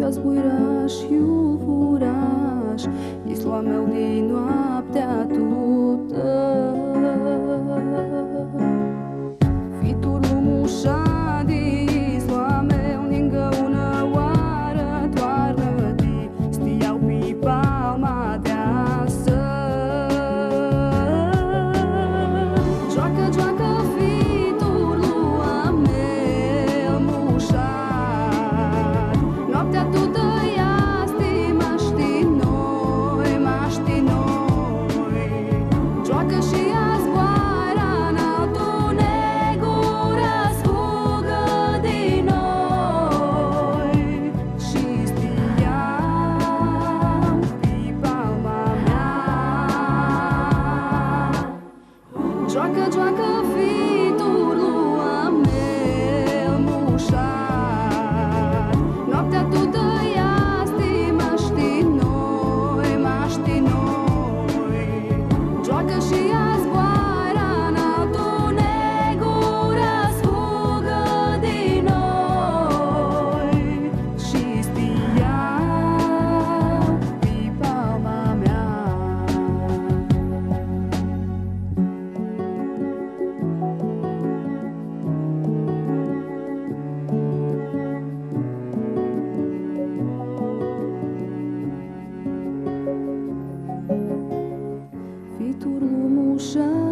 Ia-ți buirașiul furaș, isla meu din noaptea tută. Fiturul mușa din isla meu, lângă una oară toarnă-ti, stiau pe palma deasă. Joacă, joacă fiturul a meu mușat, noaptea tută ia maști noi, maști noi. Joacă și ea zboară n-altul negura, sfugă din noi. Și stiau pe palma mea. Joacă, joacă fiturul a meu mușat, noaptea tută ia maști noi, maști noi. Joacă și ea zboară n-altul negura, sfugă din noi. Și stiau pe palma mea. Fiturul mușat